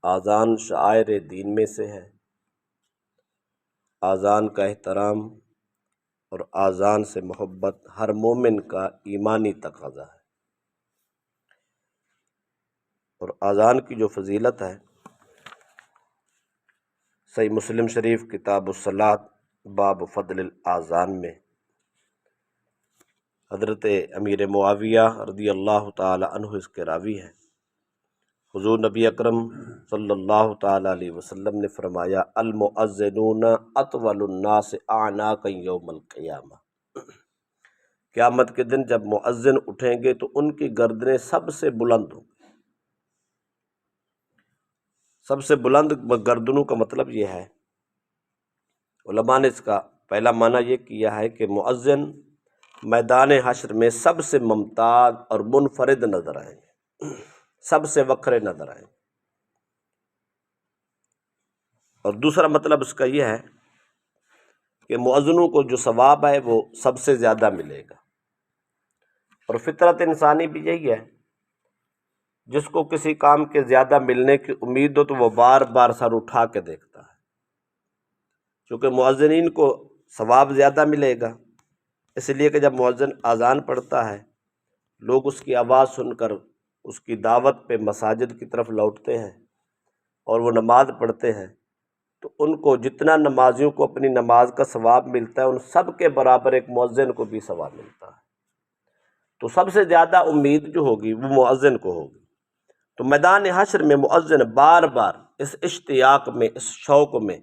اذان شعائر دین میں سے ہے۔ اذان کا احترام اور اذان سے محبت ہر مومن کا ایمانی تقاضا ہے، اور اذان کی جو فضیلت ہے، صحیح مسلم شریف کتاب الصلاۃ باب فضل الاذان میں حضرت امیر معاویہ رضی اللہ تعالی عنہ اس کے راوی ہیں۔ حضور نبی اکرم صلی اللہ تعالی علیہ وسلم نے فرمایا المؤذنون اطول الناس اعناقا یوم القیامہ، قیامت کے دن جب مؤذن اٹھیں گے تو ان کی گردنیں سب سے بلند ہوں گی۔ سب سے بلند گردنوں کا مطلب یہ ہے، علماء نے اس کا پہلا معنی یہ کیا ہے کہ مؤذن میدان حشر میں سب سے ممتاز اور منفرد نظر آئیں گے، سب سے وکھرے نظر آئیں گے۔ اور دوسرا مطلب اس کا یہ ہے کہ مؤذنوں کو جو ثواب ہے وہ سب سے زیادہ ملے گا۔ اور فطرت انسانی بھی یہی ہے، جس کو کسی کام کے زیادہ ملنے کی امید ہو تو وہ بار بار سر اٹھا کے دیکھتا ہے، چونکہ مؤذنین کو ثواب زیادہ ملے گا۔ اس لیے کہ جب مؤذن اذان پڑھتا ہے، لوگ اس کی آواز سن کر اس کی دعوت پہ مساجد کی طرف لوٹتے ہیں اور وہ نماز پڑھتے ہیں، تو ان کو جتنا نمازیوں کو اپنی نماز کا ثواب ملتا ہے، ان سب کے برابر ایک مؤذن کو بھی ثواب ملتا ہے۔ تو سب سے زیادہ امید جو ہوگی وہ مؤذن کو ہوگی۔ تو میدان حشر میں مؤذن بار بار اس اشتیاق میں، اس شوق میں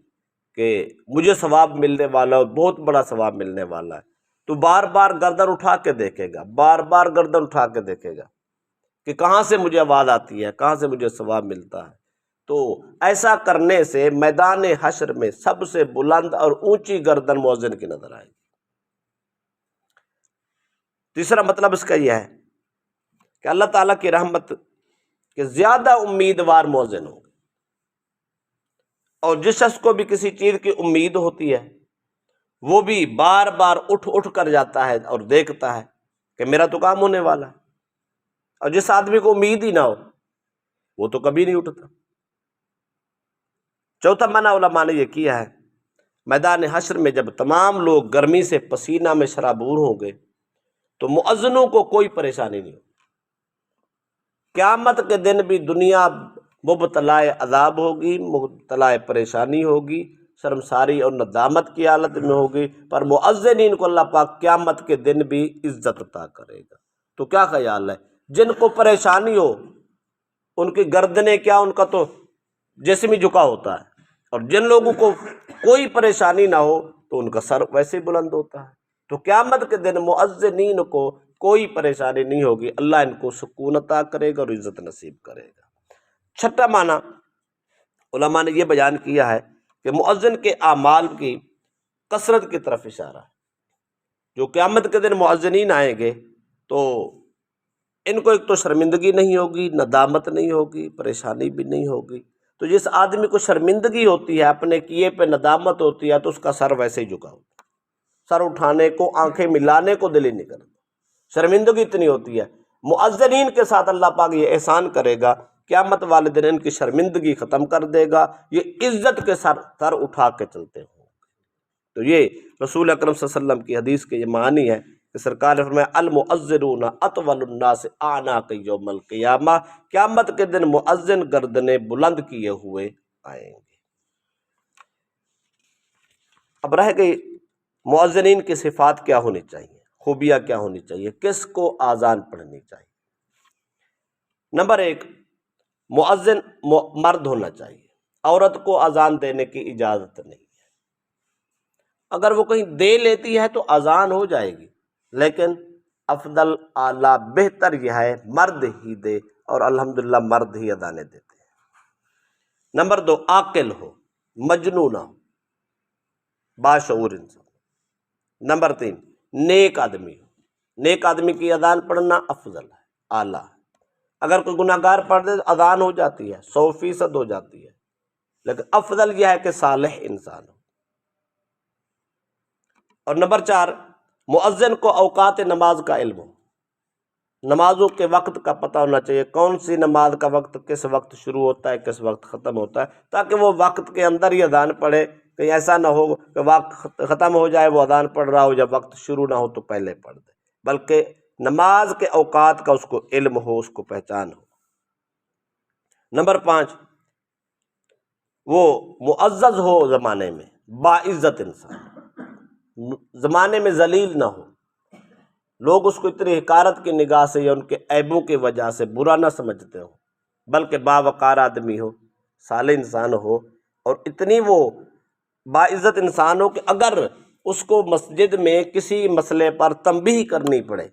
کہ مجھے ثواب ملنے والا ہے، بہت بڑا ثواب ملنے والا ہے، تو بار بار گردن اٹھا کے دیکھے گا، بار بار گردن اٹھا کے دیکھے گا کہ کہاں سے مجھے آواز آتی ہے، کہاں سے مجھے ثواب ملتا ہے۔ تو ایسا کرنے سے میدان حشر میں سب سے بلند اور اونچی گردن مؤذن کی نظر آئے گی۔ تیسرا مطلب اس کا یہ ہے کہ اللہ تعالیٰ کی رحمت کے زیادہ امیدوار مؤذن ہوں گے، اور جس شخص کو بھی کسی چیز کی امید ہوتی ہے وہ بھی بار بار اٹھ کر جاتا ہے اور دیکھتا ہے کہ میرا تو کام ہونے والا ہے، اور جس آدمی کو امید ہی نہ ہو وہ تو کبھی نہیں اٹھتا۔ چوتھا معنی علماء نے یہ کیا ہے، میدان حشر میں جب تمام لوگ گرمی سے پسینہ میں شرابور ہوں گے تو مؤذنوں کو کوئی پریشانی نہیں ہوگی۔ قیامت کے دن بھی دنیا مبتلا عذاب ہوگی، مبتلا پریشانی ہوگی، شرمساری اور ندامت کی حالت میں ہوگی، پر مؤذنین کو اللہ پاک قیامت کے دن بھی عزت عطا کرے گا۔ تو کیا خیال ہے، جن کو پریشانی ہو ان کی گردنیں کیا، ان کا تو جسم ہی جھکا ہوتا ہے، اور جن لوگوں کو کوئی پریشانی نہ ہو تو ان کا سر ویسے ہی بلند ہوتا ہے۔ تو قیامت کے دن مؤذنین کو کوئی پریشانی نہیں ہوگی، اللہ ان کو سکون عطا کرے گا اور عزت نصیب کرے گا۔ چھٹا معنی علماء نے یہ بیان کیا ہے کہ مؤذن کے اعمال کی کثرت کی طرف اشارہ ہے۔ جو قیامت کے دن مؤذنین آئیں گے تو ان کو ایک تو شرمندگی نہیں ہوگی، ندامت نہیں ہوگی، پریشانی بھی نہیں ہوگی۔ تو جس آدمی کو شرمندگی ہوتی ہے، اپنے کیے پہ ندامت ہوتی ہے، تو اس کا سر ویسے ہی جھکا ہوتا ہے، سر اٹھانے کو، آنکھیں ملانے کو دل ہی نہیں کرتا، شرمندگی اتنی ہوتی ہے۔ مؤذنین کے ساتھ اللہ پاک یہ احسان کرے گا، قیامت والے دن ان کی شرمندگی ختم کر دے گا، یہ عزت کے سر اٹھا کے چلتے ہوں۔ تو یہ رسول اکرم صلی اللہ علیہ وسلم کی حدیث کے یہ معنی ہے کہ سرکار نے فرمایا المؤذنون اطول الناس اعناقا یوم القیامہ، قیامت کے دن مؤذن گردنیں بلند کیے ہوئے آئیں گے۔ اب رہ گئی مؤذنین کی صفات کیا ہونی چاہیے، خوبیاں کیا ہونی چاہیے، کس کو اذان پڑھنی چاہیے۔ نمبر 1، مؤذن مرد ہونا چاہیے، عورت کو اذان دینے کی اجازت نہیں ہے۔ اگر وہ کہیں دے لیتی ہے تو اذان ہو جائے گی، لیکن افضل، اعلیٰ، بہتر یہ ہے مرد ہی دے، اور الحمدللہ مرد ہی اذانیں دیتے ہیں۔ نمبر 2، عاقل ہو، مجنون نہ ہو، باشعور انسان۔ نمبر 3، نیک آدمی ہو، نیک آدمی کی اذان پڑھنا افضل ہے، اعلیٰ ہے۔ اگر کوئی گناہ گار پڑھ دے تو اذان ہو جاتی ہے، 100% ہو جاتی ہے، لیکن افضل یہ ہے کہ صالح انسان ہو۔ اور نمبر 4، مؤذن کو اوقات نماز کا علم ہو، نمازوں کے وقت کا پتہ ہونا چاہیے، کون سی نماز کا وقت کس وقت شروع ہوتا ہے کس وقت ختم ہوتا ہے، تاکہ وہ وقت کے اندر ہی اذان پڑھے، کہیں ایسا نہ ہو کہ وقت ختم ہو جائے وہ اذان پڑھ رہا ہو، جب وقت شروع نہ ہو تو پہلے پڑھ دے، بلکہ نماز کے اوقات کا اس کو علم ہو، اس کو پہچان ہو۔ نمبر 5، وہ معزز ہو زمانے میں، باعزت انسان، زمانے میں ذلیل نہ ہو، لوگ اس کو اتنی حقارت کی نگاہ سے یا ان کے عیبوں کی وجہ سے برا نہ سمجھتے ہوں، بلکہ باوقار آدمی ہو، صالح انسان ہو، اور اتنی وہ باعزت انسان ہو کہ اگر اس کو مسجد میں کسی مسئلے پر تنبیہ کرنی پڑے،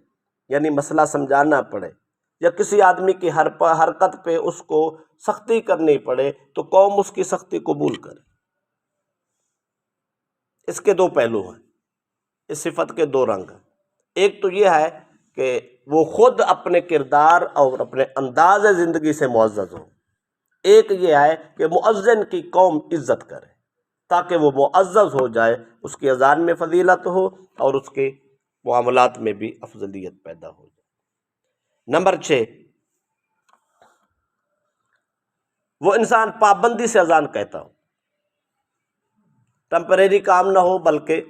یعنی مسئلہ سمجھانا پڑے، یا کسی آدمی کی حرکت پہ اس کو سختی کرنی پڑے تو قوم اس کی سختی قبول کرے۔ اس کے 2 پہلو ہیں، اس صفت کے 2 رنگ ہیں۔ ایک تو یہ ہے کہ وہ خود اپنے کردار اور اپنے انداز زندگی سے معزز ہو، ایک یہ ہے کہ مؤذن کی قوم عزت کرے تاکہ وہ معزز ہو جائے، اس کی اذان میں فضیلت ہو اور اس کے معاملات میں بھی افضلیت پیدا ہو جائے۔ نمبر 6، وہ انسان پابندی سے اذان کہتا ہو، ٹیمپریری کام نہ ہو بلکہ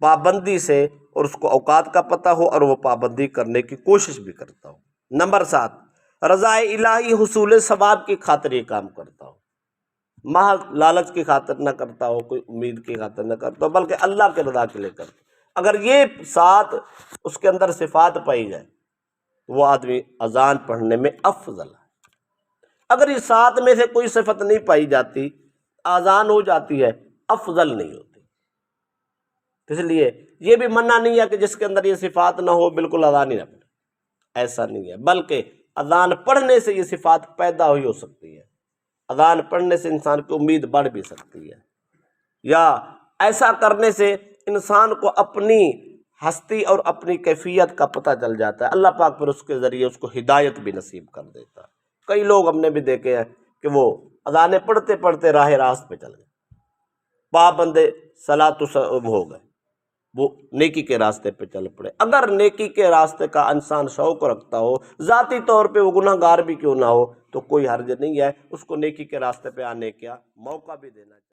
پابندی سے، اور اس کو اوقات کا پتہ ہو اور وہ پابندی کرنے کی کوشش بھی کرتا ہو۔ نمبر 7، رضا الہی حصول ثواب کی خاطر یہ کام کرتا ہو، محض لالچ کی خاطر نہ کرتا ہو، کوئی امید کی خاطر نہ کرتا ہو، بلکہ اللہ کے رضا کے لیے کرتا ہو۔ اگر یہ 7 اس کے اندر صفات پائی جائے تو وہ آدمی اذان پڑھنے میں افضل ہے۔ اگر یہ 7 میں سے کوئی صفت نہیں پائی جاتی، اذان ہو جاتی ہے، افضل نہیں ہوتی۔ اس لیے یہ بھی منع نہیں ہے کہ جس کے اندر یہ صفات نہ ہو بالکل اذان ہی نہ پڑھے، ایسا نہیں ہے، بلکہ اذان پڑھنے سے یہ صفات پیدا ہو سکتی ہے، اذان پڑھنے سے انسان کی امید بڑھ بھی سکتی ہے، یا ایسا کرنے سے انسان کو اپنی ہستی اور اپنی کیفیت کا پتہ چل جاتا ہے، اللہ پاک پھر اس کے ذریعے اس کو ہدایت بھی نصیب کر دیتا ہے۔ کئی لوگ ہم نے بھی دیکھے ہیں کہ وہ اذانیں پڑھتے پڑھتے راہ راست پہ چل گئے، پابندے صلاۃ ہو گئے، وہ نیکی کے راستے پہ چل پڑے۔ اگر نیکی کے راستے کا انسان شوق رکھتا ہو، ذاتی طور پہ وہ گناہ گار بھی کیوں نہ ہو، تو کوئی حرج نہیں ہے، اس کو نیکی کے راستے پہ آنے کا موقع بھی دینا چاہیے۔